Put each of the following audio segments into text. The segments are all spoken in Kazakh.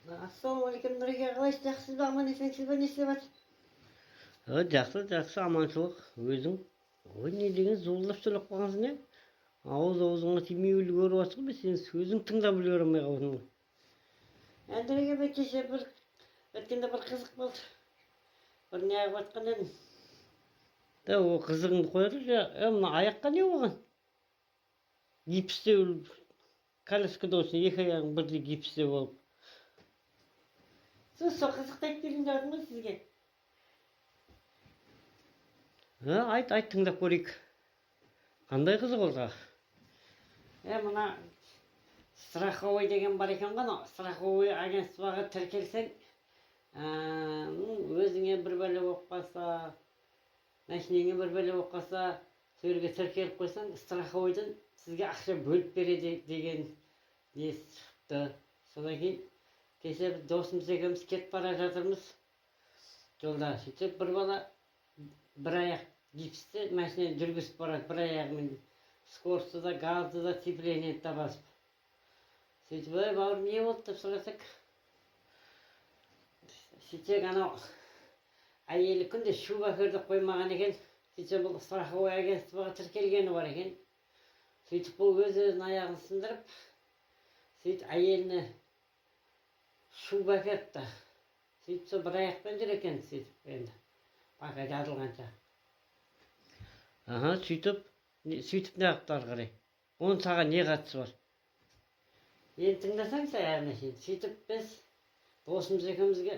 Ассалаумағалейкум, Нұреке, қалайсыз, жақсысыз ба, аман есенсіз ба, не істеп жатыр? Жақсы, жақсы, аманшылық, өзің. Ой, не деген зуылдап сөйлеп қалғансың, не? Ауыз-аузыңа тимей үлгеріп жатсың ба, сен сөзің тыңдап үлгере алмай қалдың ғой. Нұреке, мен кеше өткенде бір қызық болды. Bir ne yapıp atқан едім. Да, о қызығыңды қоя тұршы, мына аяққа не болған? Гипсте коляскада осы екі аяғың бірдей гипсте болып. Сол қызықты айтып берейін деп жатырмын ғой сізге. Айт, тыңдап көрейік. Қандай қызық ол тағы? Мына страховой деген бар екен ғой, страховой агентствоға тіркелсең, өзіңе бір бәле болып қалса, машинеңе бір бәле болып қалса, сол жерге тіркеліп қойсаң, страховойдан сізге ақша бөліп береді деген несі шықты. Содан кейін кеше досымыз екеуміз кетіп бара жатырмыз. Жолда сөйтіп бір бала бір аяқ гипсте машина жүргізіп барады, бір аяғымен скорості да, газды да, цеплениені да басып. Сөйтіп, бауырым, не болды деп сұрасақ, сөйтсек анау әйелі күнде шубаферді қоймаған екен. Сөйтсе бұл страховой агентствоға тіркелгені бар екен. Сөйтіп бұл өз-өзінің аяғын сындырып, сөйтіп әйеліне шуба әкетті. Сөйтіп сол бір аяқпен жүр екен, сөйтіп енді бақа жазылғанша. Сөйтіп не қыпты ары қарай? Оның саған не қатысы бар? Енді тыңдасаңшы аяғына шейін. Сөйтіп біз досымыз екеумізге,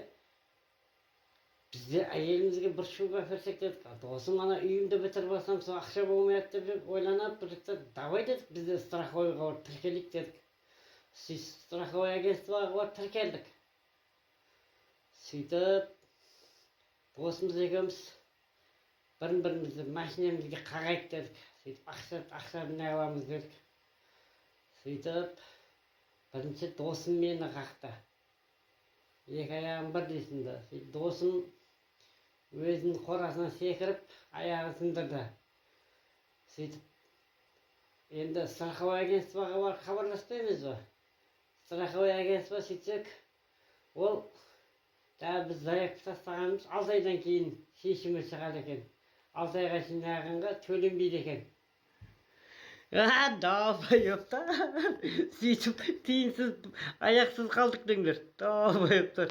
бізде әйелімізге бір шуба әперсек дедік. Досым ана үйімді бітіріп алсам, сол ақша болмайды деп ойланып, давай дедік, бізде страховойға барып тіркелейік дедік. Страховой агентствоға барып тіркелдік. Сөйтіп досымыз екеуміз бірін-бірімізді машинамызға қағайық дедік. Сөйтіп ақшаны не аламыз дедік. Сөйтіп бірінші досым мені қақты. Екі аяғым бірдейсінде. Сөйтіп досым өзінің қорасына секіріп, аяғын сындырды. Сөйтіп енді страховой агентствоға барып хабарласпаймыз ба? Страховой агентство сөйтсек, ол біз заявка тастағанымыз 6 айдан кейін шешімі шығады екен. 6 айға шейін аяғанға төленбейді екен. Давай өпті. Сөйтіп тиынсыз аяқсыз қалдық деңдер. Давай өпті.